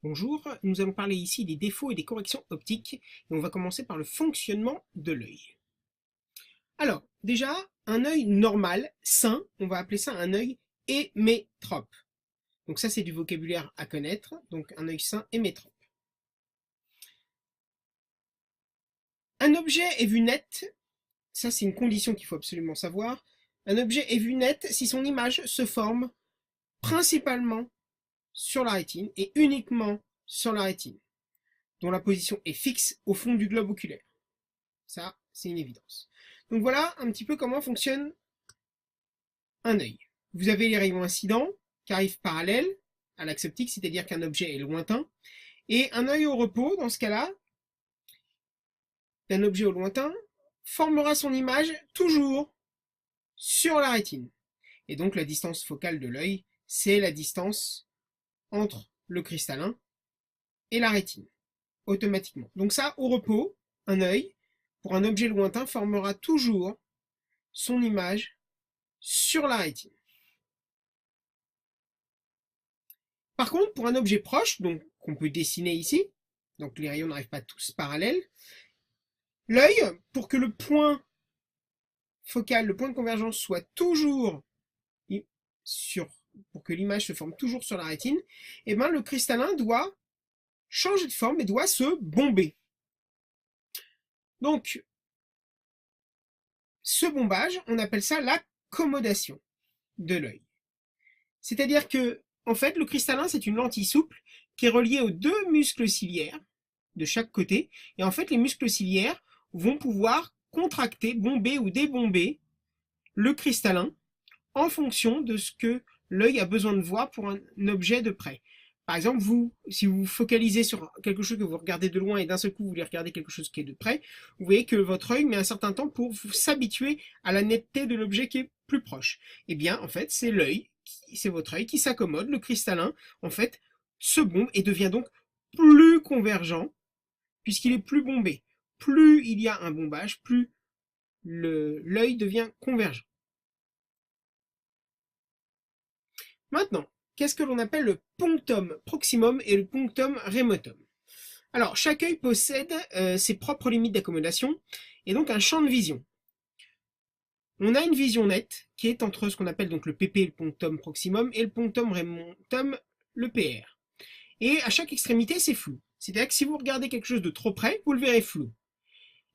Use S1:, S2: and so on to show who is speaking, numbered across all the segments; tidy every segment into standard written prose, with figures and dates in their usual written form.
S1: Bonjour, nous allons parler ici des défauts et des corrections optiques et on va commencer par le fonctionnement de l'œil. Alors, déjà, un œil normal, sain, on va appeler ça un œil hémétrope. Donc ça, c'est du vocabulaire à connaître, donc un œil sain hémétrope. Un objet est vu net, ça c'est une condition qu'il faut absolument savoir, un objet est vu net si son image se forme principalement sur la rétine et uniquement sur la rétine, dont la position est fixe au fond du globe oculaire. Ça, c'est une évidence. Donc voilà un petit peu comment fonctionne un œil. Vous avez les rayons incidents qui arrivent parallèles à l'axe optique, c'est-à-dire qu'un objet est lointain, et un œil au repos, dans ce cas-là, d'un objet au lointain, formera son image toujours sur la rétine. Et donc la distance focale de l'œil, c'est la distance entre le cristallin et la rétine, automatiquement. Donc ça, au repos, un œil, pour un objet lointain, formera toujours son image sur la rétine. Par contre, pour un objet proche, donc qu'on peut dessiner ici, donc les rayons n'arrivent pas tous parallèles, l'œil, pour que le point focal, le point de convergence soit toujours pour que l'image se forme toujours sur la rétine, eh ben, le cristallin doit changer de forme et doit se bomber. Donc, ce bombage, on appelle ça l'accommodation de l'œil. C'est-à-dire que, en fait, le cristallin, c'est une lentille souple qui est reliée aux deux muscles ciliaires de chaque côté. Et en fait, les muscles ciliaires vont pouvoir contracter, bomber ou débomber le cristallin en fonction de ce que l'œil a besoin de voir pour un objet de près. Par exemple, si vous focalisez sur quelque chose que vous regardez de loin et d'un seul coup vous voulez regarder quelque chose qui est de près, vous voyez que votre œil met un certain temps pour s'habituer à la netteté de l'objet qui est plus proche. Eh bien, en fait, c'est votre œil qui s'accommode, le cristallin, en fait, se bombe et devient donc plus convergent puisqu'il est plus bombé. Plus il y a un bombage, plus l'œil devient convergent. Maintenant, qu'est-ce que l'on appelle le punctum proximum et le punctum remotum? Alors, chaque œil possède ses propres limites d'accommodation et donc un champ de vision. On a une vision nette qui est entre ce qu'on appelle donc le PP, le punctum proximum, et le punctum remotum, le PR. Et à chaque extrémité, c'est flou. C'est-à-dire que si vous regardez quelque chose de trop près, vous le verrez flou.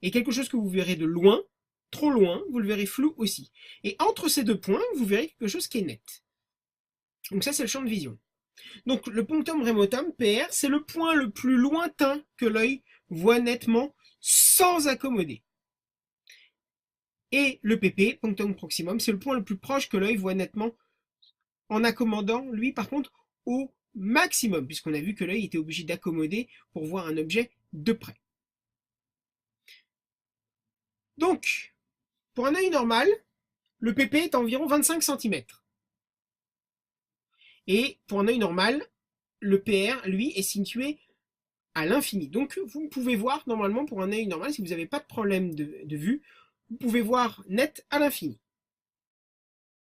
S1: Et quelque chose que vous verrez de loin, trop loin, vous le verrez flou aussi. Et entre ces deux points, vous verrez quelque chose qui est net. Donc ça, c'est le champ de vision. Donc le punctum remotum, PR, c'est le point le plus lointain que l'œil voit nettement sans accommoder. Et le PP, punctum proximum, c'est le point le plus proche que l'œil voit nettement en accommodant, lui, par contre, au maximum, puisqu'on a vu que l'œil était obligé d'accommoder pour voir un objet de près. Donc, pour un œil normal, le PP est environ 25 cm. Et pour un œil normal, le PR, lui, est situé à l'infini. Donc, vous pouvez voir, normalement, pour un œil normal, si vous n'avez pas de problème de vue, vous pouvez voir net à l'infini.